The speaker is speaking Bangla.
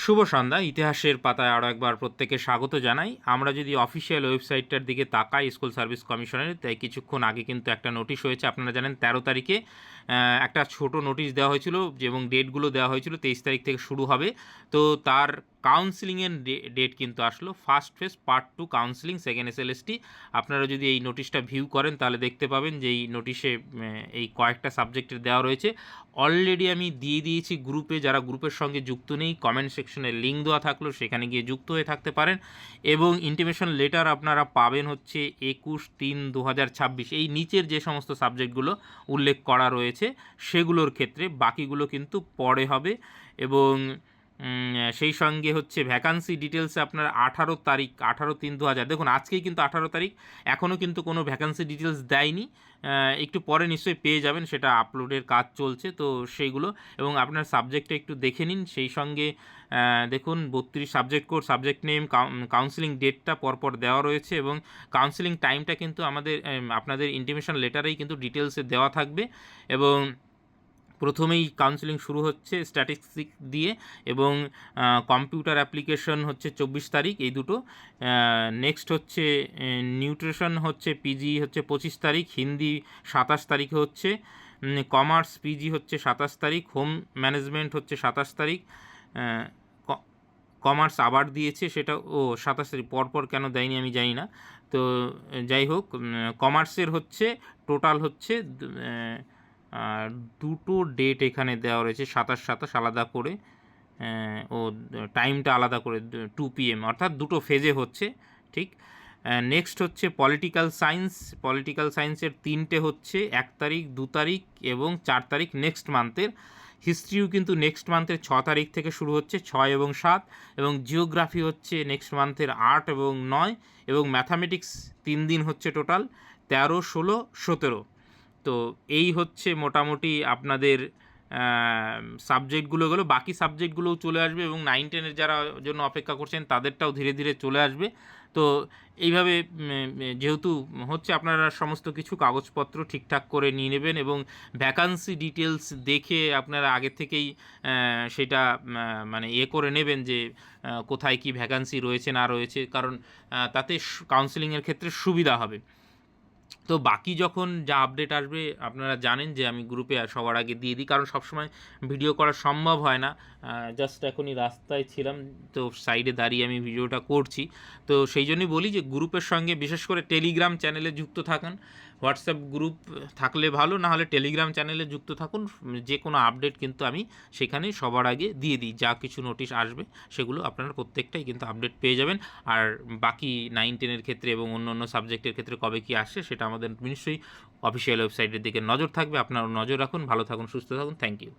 শুভ সন্ধ্যা। ইতিহাসের পাতায় আরও একবার প্রত্যেককে স্বাগত জানাই। আমরা যদি অফিসিয়াল ওয়েবসাইটটার দিকে তাকাই স্কুল সার্ভিস কমিশনের, তাই কিছুক্ষণ আগে কিন্তু একটা নোটিশ হয়েছে। আপনারা জানেন 13 তারিখে একটা ছোট নোটিশ দেওয়া হয়েছিল এবং ডেটগুলো দেওয়া হয়েছিল 23 তারিখ থেকে শুরু হবে। তো তার কাউন্সিলিংয়ের ডেট কিন্তু আসলো। First phase part 2 counselling second SLST. আপনারা যদি এই নোটিশটা ভিউ করেন তাহলে দেখতে পাবেন যে এই নোটিশে এই কয়েকটা সাবজেক্টের দেওয়া রয়েছে। অলরেডি আমি দিয়ে দিয়েছি গ্রুপে, যারা গ্রুপের সঙ্গে যুক্ত নেই কমেন্ট সেকশনে লিঙ্ক দেওয়া থাকলো, সেখানে গিয়ে যুক্ত হয়ে থাকতে পারেন। এবং ইন্টিমেশন লেটার আপনারা পাবেন হচ্ছে 21/3/2026। এই নিচের যে সমস্ত সাবজেক্টগুলো উল্লেখ করা রয়েছে সেগুলোর ক্ষেত্রে, বাকিগুলো কিন্তু পরে হবে। এবং সেই সঙ্গে হচ্ছে ভ্যাকান্সি ডিটেলসে আপনার 18 তারিখ 18/3/2000, দেখুন আজকেই কিন্তু 18 তারিখ, এখনও কিন্তু কোনো ভ্যাকান্সি ডিটেলস দেয়নি। একটু পরে নিশ্চয়ই পেয়ে যাবেন, সেটা আপলোডের কাজ চলছে তো সেইগুলো। এবং আপনার সাবজেক্টটা একটু দেখে নিন। সেই সঙ্গে দেখুন 32 subject code, subject name, counselling ডেটটা পরপর দেওয়া রয়েছে এবং কাউন্সিলিং টাইমটা কিন্তু আপনাদের ইন্টিমেশন লেটারেই কিন্তু ডিটেলসে দেওয়া থাকবে। এবং প্রথমেই কাউন্সিলিং শুরু হচ্ছে স্ট্যাটিস্টিক দিয়ে এবং কম্পিউটার অ্যাপ্লিকেশন হচ্ছে 24 তারিখ, এই দুটো। নেক্সট হচ্ছে নিউট্রিশন হচ্ছে পিজি হচ্ছে 25 তারিখ, হিন্দি 27 তারিখে হচ্ছে, কমার্স পিজি হচ্ছে 27 তারিখ, হোম ম্যানেজমেন্ট হচ্ছে 27 তারিখ। কমার্স আবার দিয়েছে, সেটা 27 তারিখ, পরপর কেন দেয়নি আমি জানি না। তো যাই হোক, কমার্সের হচ্ছে টোটাল হচ্ছে দুটো ডেট এখানে দেওয়া রয়েছে, 27 আলাদা করে, ও টাইমটা আলাদা করে 2 PM, অর্থাৎ দুটো ফেজে হচ্ছে, ঠিক। নেক্সট হচ্ছে পলিটিক্যাল সায়েন্সের 3টে হচ্ছে 1 তারিখ, 2 তারিখ এবং 4 তারিখ নেক্সট মান্থের। হিস্ট্রিও কিন্তু নেক্সট মান্থের 6 তারিখ থেকে শুরু হচ্ছে, 6 এবং 7। এবং জিওগ্রাফি হচ্ছে নেক্সট মান্থের 8 এবং 9। এবং ম্যাথামেটিক্স 3 দিন হচ্ছে টোটাল, 13, 16, 17। তো এই হচ্ছে মোটামুটি আপনাদের সাবজেক্টগুলো গেলো। বাকি সাবজেক্টগুলোও চলে আসবে এবং 9-10-এর যারা জন্য অপেক্ষা করছেন তাদেরটাও ধীরে ধীরে চলে আসবে। তো এইভাবে যেহেতু হচ্ছে, আপনারা সমস্ত কিছু কাগজপত্র ঠিকঠাক করে নিয়ে নেবেন এবং ভ্যাকান্সি ডিটেলস দেখে আপনারা আগে থেকেই সেটা মানে করে নেবেন যে কোথায় কি ভ্যাকান্সি রয়েছে না রয়েছে, কারণ তাতে কাউন্সেলিংয়ের ক্ষেত্রে সুবিধা হবে। তো বাকি যখন যা আপডেট আসবে আপনারা জানেন যে আমি গ্রুপে সবার আগে দিয়ে দিই, কারণ সবসময় ভিডিও করা সম্ভব হয় না। জাস্ট এখনই রাস্তায় ছিলাম, তো সাইডে দাঁড়িয়ে আমি ভিডিওটা করছি। তো সেই জন্যই বলি যে গ্রুপের সঙ্গে বিশেষ করে টেলিগ্রাম চ্যানেলে যুক্ত থাকুন। হোয়াটসঅ্যাপ গ্রুপ থাকলে ভালো, না হলে টেলিগ্রাম চ্যানেলে যুক্ত থাকুন। যে কোনো আপডেট কিন্তু আমি সেখানে সবার আগে দিয়ে দিই, যা কিছু নোটিশ আসবে সেগুলো আপনারা প্রত্যেকটাই কিন্তু আপডেট পেয়ে যাবেন। আর বাকি 9-10-এর ক্ষেত্রে এবং অন্য অন্য সাবজেক্টের ক্ষেত্রে কবে কী আসছে সেটা আমাদের নিশ্চয়ই অফিসিয়াল ওয়েবসাইটের দিকে নজর থাকবে। আপনারা নজর রাখুন, ভালো থাকুন, সুস্থ থাকুন। Thank you.